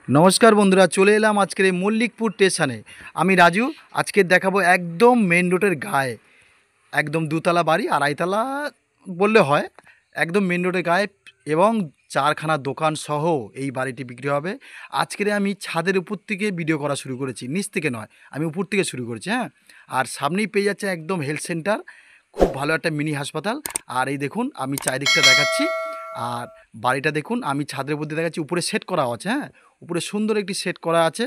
नमस्कार बंधुरा चले एलाम आज के मल्लिकपुर स्टेशने। आमी राजू आज के देखाबो एकदम मेन रोडर गाये एकदम दुतला बाड़ी आढ़ाईतला बोलले हय एकदम मेन रोडर गाये एवं चारखाना दोकान सह এই বাড়িটি বিক্রি হবে। আজকে আমি ছাদের উপর থেকে ভিডিও করা শুরু করেছি, নিচ থেকে নয়, আমি উপর থেকে শুরু করেছি। হ্যাঁ, আর সামনেই পেয়ে যাচ্ছে একদম হেলথ সেন্টার, খুব ভালো একটা মিনি হাসপাতাল। আর এই দেখুন আমি চারিদিকটা দেখাচ্ছি। আর বাড়িটা দেখুন আমি ছাদের উপর দিয়ে দেখাচ্ছি, উপরে সেট করা আছে। হ্যাঁ, উপরে সুন্দর একটি সেট করা আছে।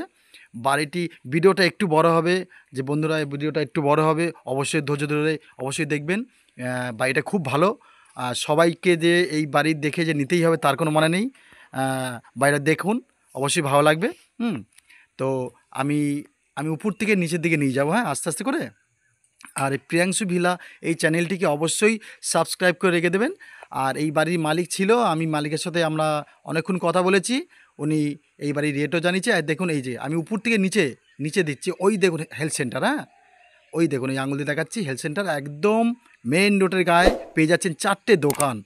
বাড়িটি ভিডিওটা একটু বড় হবে, যে বন্ধুরা এই ভিডিওটা একটু বড় হবে অবশ্যই ধৈর্য ধরে অবশ্যই দেখবেন। বাড়িটা খুব ভালো। সবাইকে যে এই বাড়ি দেখে যে নিতেই হবে তার কোনো মানে নেই। বাড়িটা দেখুন অবশ্যই ভালো লাগবে। তো আমি আমি উপর থেকে নিচের দিকে নিয়ে যাবো, হ্যাঁ, আস্তে আস্তে করে। আর এই প্রিয়াংশু ভিলা এই চ্যানেলটিকে অবশ্যই সাবস্ক্রাইব করে রেখে দেবেন। আর এই বাড়ির মালিক ছিল, আমি মালিকের সাথে আমরা অনেকক্ষণ কথা বলেছি, উনি এই বাড়ির রেটও জানিয়েছে। আর দেখুন এই যে আমি উপর থেকে নিচে নিচে দিচ্ছি, ওই দেখুন হেলথ সেন্টার। হ্যাঁ, ওই দেখুন এই আঙুল দিয়ে দেখাচ্ছি হেলথ সেন্টার, একদম মেন রোডের গায়ে পেয়ে যাচ্ছেন চারটে দোকান,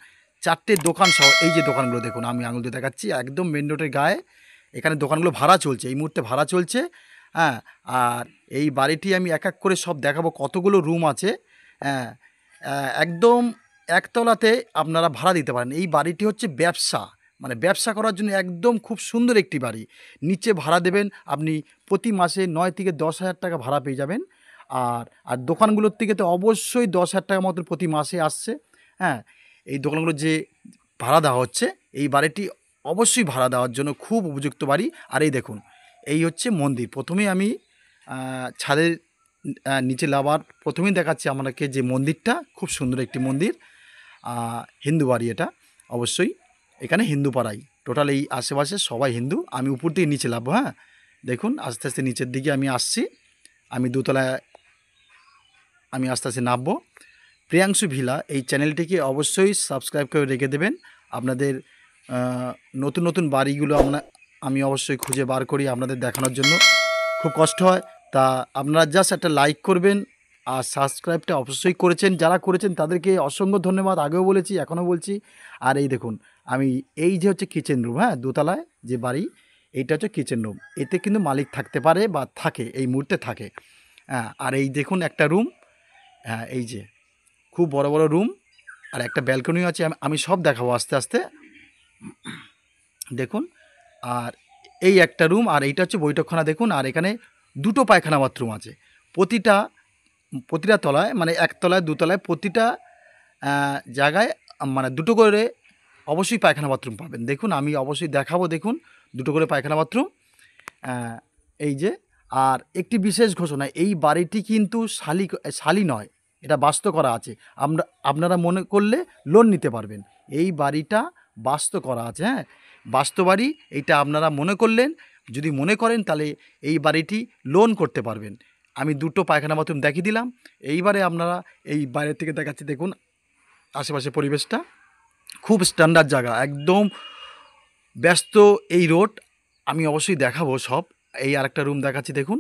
চারটে দোকান সহ। এই যে দোকানগুলো দেখুন আমি আঙুল দিয়ে দেখাচ্ছি, একদম মেন রোডের গায়ে। এখানে দোকানগুলো ভাড়া চলছে, এই মুহূর্তে ভাড়া চলছে। হ্যাঁ, আর এই বাড়িটি আমি এক এক করে সব দেখাবো কতগুলো রুম আছে। হ্যাঁ, একদম একতলাতে আপনারা ভাড়া দিতে পারেন। এই বাড়িটি হচ্ছে ব্যবসা, মানে ব্যবসা করার জন্য একদম খুব সুন্দর একটি বাড়ি। নিচে ভাড়া দেবেন আপনি প্রতি মাসে 9 থেকে 10,000 টাকা ভাড়া পেয়ে যাবেন। আর আর দোকানগুলোর থেকে তো অবশ্যই 10,000 টাকা মতো প্রতি মাসে আসছে। হ্যাঁ, এই দোকানগুলো যে ভাড়া দেওয়া হচ্ছে, এই বাড়িটি অবশ্যই ভাড়া দেওয়ার জন্য খুব উপযুক্ত বাড়ি। আর এই দেখুন এই হচ্ছে মন্দির। প্রথমেই আমি ছাদের নিচে নামার প্রথমেই দেখাচ্ছি আমাকে যে মন্দিরটা, খুব সুন্দর একটি মন্দির। হিন্দু বাড়ি এটা অবশ্যই, এখানে হিন্দু পাড়াই টোটাল, এই আশেপাশে সবাই হিন্দু। আমি উপর থেকে নিচে নামবো। হ্যাঁ, দেখুন আস্তে আস্তে নিচের দিকে আমি আসছি, আমি দোতলায় আমি আস্তে আস্তে নামবো। প্রিয়াংশু ভিলা এই চ্যানেলটিকে অবশ্যই সাবস্ক্রাইব করে রেখে দেবেন। আপনাদের নতুন নতুন বাড়িগুলো আমি অবশ্যই খুঁজে বার করি আপনাদের দেখানোর জন্য, খুব কষ্ট হয়। তা আপনারা জাস্ট একটা লাইক করবেন আর সাবস্ক্রাইবটা অবশ্যই করেছেন, যারা করেছেন তাদেরকে অসংখ্য ধন্যবাদ, আগেও বলেছি এখনও বলছি। আর এই দেখুন আমি এই যে হচ্ছে কিচেন রুম, হ্যাঁ, দোতলায় যে বাড়ি এইটা হচ্ছে কিচেন রুম। এতে কিন্তু মালিক থাকতে পারে বা থাকে, এই মুহূর্তে থাকে। হ্যাঁ, আর এই দেখুন একটা রুম, হ্যাঁ, এই যে খুব বড় বড় রুম, আর একটা ব্যালকনিও আছে। আমি সব দেখাবো আস্তে আস্তে, দেখুন। আর এই একটা রুম, আর এইটা হচ্ছে বৈঠকখানা দেখুন। আর এখানে দুটো পায়খানা বাথরুম আছে প্রতিটা প্রতিটা তলায়, মানে একতলায় দুতলায় প্রতিটা জায়গায়, মানে দুটো করে অবশ্যই পায়খানা বাথরুম পাবেন। দেখুন আমি অবশ্যই দেখাবো, দেখুন দুটো করে পায়খানা বাথরুম। এই যে, আর একটি বিশেষ ঘোষণা, এই বাড়িটি কিন্তু শালি নয়, এটা বাস্তু করা আছে। আপনারা মনে করলে লোন নিতে পারবেন। এই বাড়িটা বাস্তু করা আছে। হ্যাঁ, বাস্তু বাড়ি, এইটা আপনারা মনে করলেন, যদি মনে করেন তাহলে এই বাড়িটি লোন করতে পারবেন। আমি দুটো পায়খানা বাথরুম দেখিয়ে দিলাম। এইবারে আপনারা এই বাইরে থেকে দেখাচ্ছি, দেখুন আশেপাশে পরিবেশটা খুব স্ট্যান্ডার্ড জায়গা, একদম ব্যস্ত এই রোড। আমি অবশ্যই দেখাবো সব। এই আরেকটা রুম দেখাচ্ছি দেখুন।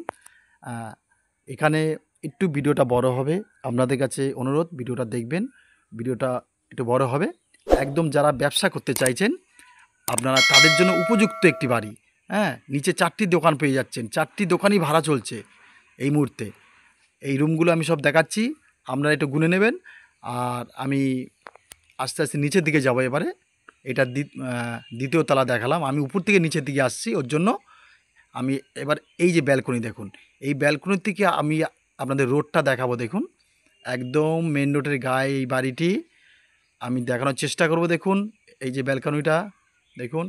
এখানে একটু ভিডিওটা বড় হবে, আপনাদের কাছে অনুরোধ ভিডিওটা দেখবেন, ভিডিওটা একটু বড় হবে। একদম যারা ব্যবসা করতে চাইছেন আপনারা, তাদের জন্য উপযুক্ত একটি বাড়ি। হ্যাঁ, নিচে 4টি দোকান পেয়ে যাচ্ছেন, 4টি দোকানই ভাড়া চলছে এই মুহূর্তে। এই রুমগুলো আমি সব দেখাচ্ছি, আপনারা একটু গুনে নেবেন। আর আমি আস্তে আস্তে নিচের দিকে যাব এবারে। এটা দ্বিতীয় তলা দেখালাম, আমি উপর থেকে নিচের দিকে আসছি, ওর জন্য আমি এবার এই যে ব্যালকনি দেখুন, এই ব্যালকনির থেকে আমি আপনাদের রোডটা দেখাবো। দেখুন একদম মেন রোডের গায়ে এই বাড়িটি আমি দেখানোর চেষ্টা করব। দেখুন এই যে ব্যালকনিটা দেখুন,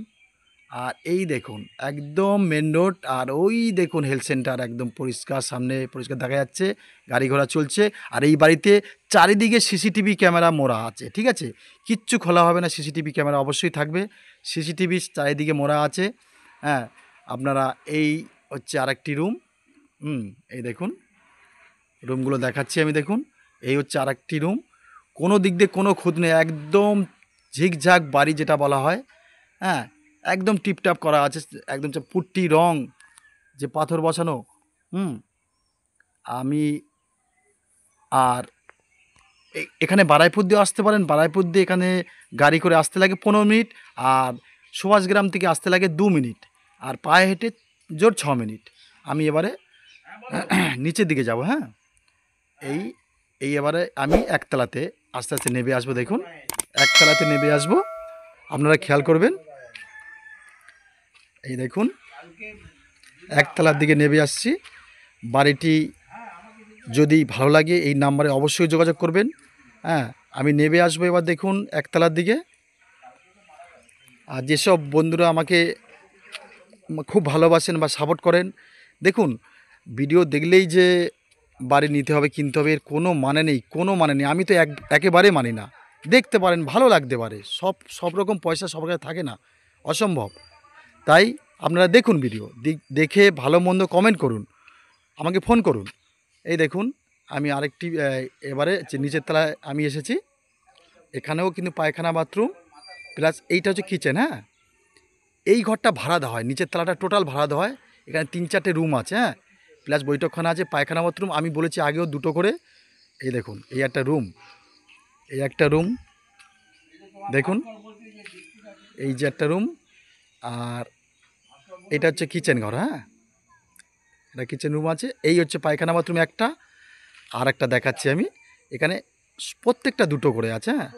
আর এই দেখুন একদম মেন রোড, আর ওই দেখুন হেলথ সেন্টার, একদম পরিষ্কার, সামনে পরিষ্কার দেখা যাচ্ছে, গাড়ি ঘোড়া চলছে। আর এই বাড়িতে চারিদিকে সিসিটিভি ক্যামেরা মোড়া আছে, ঠিক আছে, কিচ্ছু খোলা হবে না, সিসিটিভি ক্যামেরা অবশ্যই থাকবে, সিসিটিভি চারিদিকে মোড়া আছে। হ্যাঁ, আপনারা এই হচ্ছে আরেকটি রুম। এই দেখুন রুমগুলো দেখাচ্ছি আমি, দেখুন এই হচ্ছে আরেকটি রুম। কোনো দিক দিয়ে কোনো খুঁত নেই, একদম ঝিকঝাক বাড়ি যেটা বলা হয়। হ্যাঁ, একদম টিপটাপ করা আছে, একদম পুট্টি রং যে পাথর বসানো। আমি আর এখানে বারাইপুর দিয়ে আসতে পারেন, বারাইপুর দিয়ে এখানে গাড়ি করে আসতে লাগে 15 মিনিট, আর সুভাষগ্রাম থেকে আসতে লাগে 2 মিনিট। আর পায়ে হেঁটে জোর 6 মিনিট। আমি এবারে নিচের দিকে যাব। হ্যাঁ, এই এই এবারে আমি একতলাতে আস্তে আস্তে নেমে আসবো। দেখুন একতলাতে নেমে আসবো, আপনারা খেয়াল করবেন। এই দেখুন একতলার দিকে নেমে আসছি। বাড়িটি যদি ভালো লাগে এই নাম্বারে অবশ্যই যোগাযোগ করবেন। হ্যাঁ, আমি নেমে আসবো এবার। দেখুন একতলার দিকে। আর যেসব বন্ধুরা আমাকে খুব ভালোবাসেন বা সাপোর্ট করেন, দেখুন ভিডিও দেখলেই যে বাড়ি নিতে হবে কিনতে হবে এর কোনো মানে নেই, কোনো মানে নেই। আমি তো একেবারে মানি না। দেখতে পারেন, ভালো লাগতে পারে, সব রকম পয়সা সবার কাছে থাকে না, অসম্ভব। তাই আপনারা দেখুন ভিডিও, দেখে ভালো মন্দ কমেন্ট করুন, আমাকে ফোন করুন। এই দেখুন আমি আরেকটি এবারে নিচের তলায় আমি এসেছি। এখানেও কিন্তু পায়খানা বাথরুম প্লাস এইটা হচ্ছে কিচেন। হ্যাঁ, এই ঘরটা ভাড়া দেওয়া হয়, নিচের তলাটা টোটাল ভাড়া দেওয়া হয়। এখানে 3-4টে রুম আছে। হ্যাঁ, প্লাস বৈঠকখানা আছে, পায়খানা বাথরুম আমি বলেছি আগেও 2টো করে। এই দেখুন এই একটা রুম, এই একটা রুম দেখুন, এই যে একটা রুম। আর এটা হচ্ছে কিচেন ঘর। হ্যাঁ, এটা কিচেন রুম আছে। এই হচ্ছে পায়খানা বাথরুম একটা, আর একটা দেখাচ্ছি আমি। এখানে প্রত্যেকটা 2টো করে আছে। হ্যাঁ,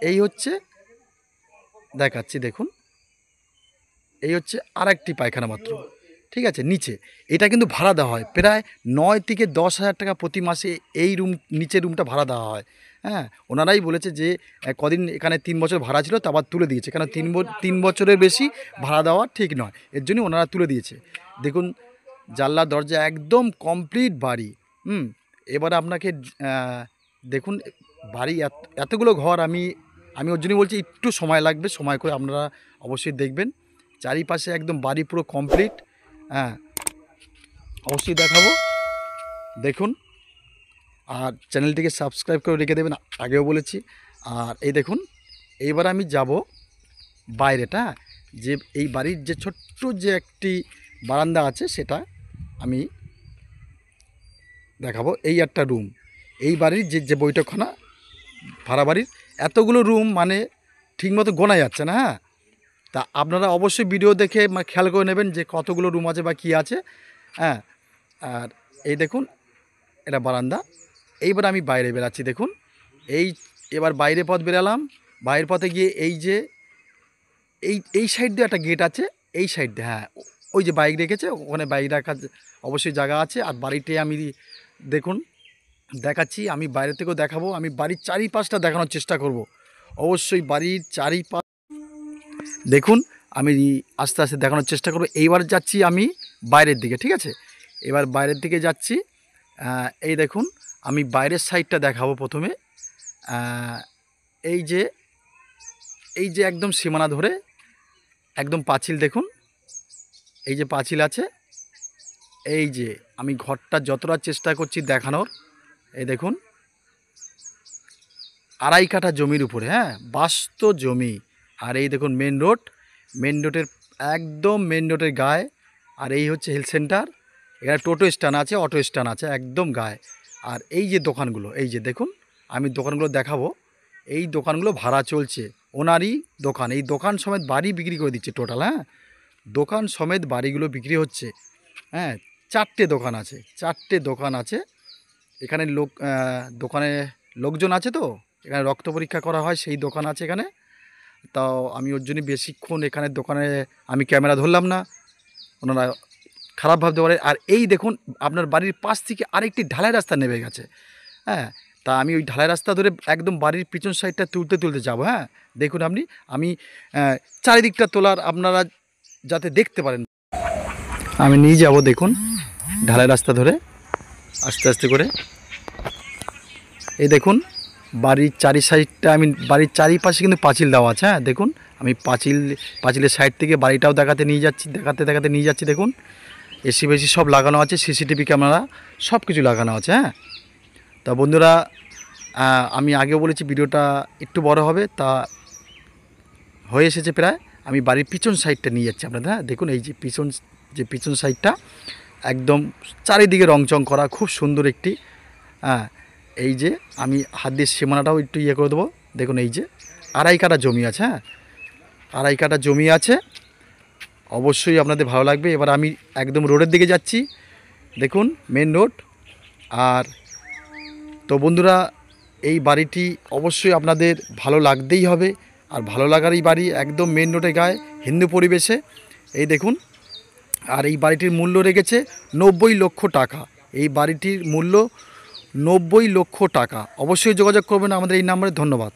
এই হচ্ছে দেখাচ্ছি, দেখুন এই হচ্ছে আর একটি পায়খানা বাথরুম। ঠিক আছে, নিচে এটা কিন্তু ভাড়া দেওয়া হয় প্রায় 9 থেকে 10 হাজার টাকা প্রতি মাসে। এই রুম নিচের রুমটা ভাড়া দেওয়া হয়। হ্যাঁ, ওনারাই বলেছে যে কদিন এখানে 3 বছর ভাড়া ছিল, তারপর তুলে দিয়েছে। কেন 3 বছরের বেশি ভাড়া দেওয়া ঠিক নয়, এর জন্য ওনারা তুলে দিয়েছে। দেখুন জানলা দরজা একদম কমপ্লিট বাড়ি। এবার আপনাকে দেখুন বাড়ি এতগুলো ঘর। আমি ওর জন্য বলছি একটু সময় লাগবে, সময় করে আপনারা অবশ্যই দেখবেন। চারিপাশে একদম বাড়ি পুরো কমপ্লিট। হ্যাঁ, অবশ্যই দেখাবো, দেখুন। আর চ্যানেলটিকে সাবস্ক্রাইব করে রেখে দেবেন, আগেও বলেছি। আর এই দেখুন এইবার আমি যাব বাইরেটা, যে এই বাড়ির যে ছোট্ট যে একটি বারান্দা আছে সেটা আমি দেখাবো। এই একটা রুম, এই বাড়ির যে বৈঠকখানা ভাড়া বাড়ির এতগুলো রুম মানে ঠিকমতো গোনা যাচ্ছে না। হ্যাঁ, তা আপনারা অবশ্যই ভিডিও দেখে খেয়াল করে নেবেন যে কতগুলো রুম আছে বা কী আছে। হ্যাঁ, আর এই দেখুন এটা বারান্দা। এইবার আমি বাইরে বেরাচ্ছি। দেখুন এবার বাইরে পথ বেরালাম। বাইরের পথে গিয়ে এই যে এই সাইড দিয়ে একটা গেট আছে, এই সাইড দিয়ে। হ্যাঁ, ওই যে বাইক রেখেছে ওখানে বাইক রাখার অবশ্যই জায়গা আছে। আর বাড়িতে আমি দেখুন দেখাচ্ছি, আমি বাইরে থেকেও দেখাবো। আমি বাড়ির চারিপাশটা দেখানোর চেষ্টা করব। অবশ্যই বাড়ির চারিপাশ দেখুন, আমি আস্তে আস্তে দেখানোর চেষ্টা করব। এইবার যাচ্ছি আমি বাইরের দিকে। ঠিক আছে, এবার বাইরের দিকে যাচ্ছি। এই দেখুন আমি বাইরের সাইডটা দেখাবো প্রথমে। এই যে একদম সীমানা ধরে একদম পাঁচিল, দেখুন এই যে পাঁচিল আছে। এই যে আমি ঘরটা যতটা চেষ্টা করছি দেখানোর, এই দেখুন 2.5 কাঠা জমির উপরে। হ্যাঁ, বাস্ত জমি। আর এই দেখুন মেন রোডের একদম মেন রোডের গায়ে। আর এই হচ্ছে হেলথ সেন্টার। এখানে টোটো স্ট্যান্ড আছে, অটো স্ট্যান্ড আছে একদম গায়ে। আর এই যে দোকানগুলো, এই যে দেখুন আমি দোকানগুলো দেখাবো। এই দোকানগুলো ভাড়া চলছে, ওনারই দোকান। এই দোকান সমেত বাড়ি বিক্রি করে দিচ্ছে টোটাল। হ্যাঁ, দোকান সমেত বাড়িগুলো বিক্রি হচ্ছে। হ্যাঁ, 4টে দোকান আছে, 4টে দোকান আছে। এখানে দোকানে লোকজন আছে, তো এখানে রক্ত পরীক্ষা করা হয়, সেই দোকান আছে এখানে। তাও আমি ওর জন্য বেশিক্ষণ এখানে দোকানে আমি ক্যামেরা ধরলাম না, ওনারা খারাপ ভাবতে পারে। আর এই দেখুন আপনার বাড়ির পাশ থেকে আরেকটি ঢালাই রাস্তা নেমে গেছে। হ্যাঁ, তা আমি ওই ঢালাই রাস্তা ধরে একদম বাড়ির পিছন সাইডটা তুলতে যাব। হ্যাঁ, দেখুন আমি চারিদিকটা তোলার আপনারা যাতে দেখতে পারেন আমি নিয়ে যাব। দেখুন ঢালাই রাস্তা ধরে আস্তে আস্তে করে। এই দেখুন বাড়ির চারি সাইডটা, আমি বাড়ির চারিপাশে কিন্তু পাঁচিল দেওয়া আছে। হ্যাঁ, দেখুন আমি পাঁচিলের সাইড থেকে বাড়িটাও দেখাতে নিয়ে যাচ্ছি। দেখুন এসি বেসি সব লাগানো আছে, সিসিটিভি ক্যামেরা সব কিছু লাগানো আছে। হ্যাঁ, তা বন্ধুরা আমি আগেও বলেছি ভিডিওটা একটু বড় হবে, তা হয়ে এসেছে প্রায়। আমি বাড়ির পিছন সাইডটা নিয়ে যাচ্ছি আপনাদের। হ্যাঁ, দেখুন এই যে পিছন সাইডটা একদম চারিদিকে রংচং করা, খুব সুন্দর একটি। হ্যাঁ, এই যে আমি হাত দিয়ে সীমানাটাও একটু ইয়ে করে দেবো। দেখুন এই যে 2.5 কাঠা জমি আছে। হ্যাঁ, 2.5 কাঠা জমি আছে। অবশ্যই আপনাদের ভালো লাগবে। এবার আমি একদম রোডের দিকে যাচ্ছি, দেখুন মেন রোড। আর তো বন্ধুরা, এই বাড়িটি অবশ্যই আপনাদের ভালো লাগতেই হবে, আর ভালো লাগারই বাড়ি, একদম মেন রোডে গায়ে, হিন্দু পরিবেশে। এই দেখুন, আর এই বাড়িটির মূল্য রেখেছে 90 লক্ষ টাকা। এই বাড়িটির মূল্য 90 লক্ষ টাকা। অবশ্যই যোগাযোগ করবেন আমাদের এই নাম্বারে। ধন্যবাদ।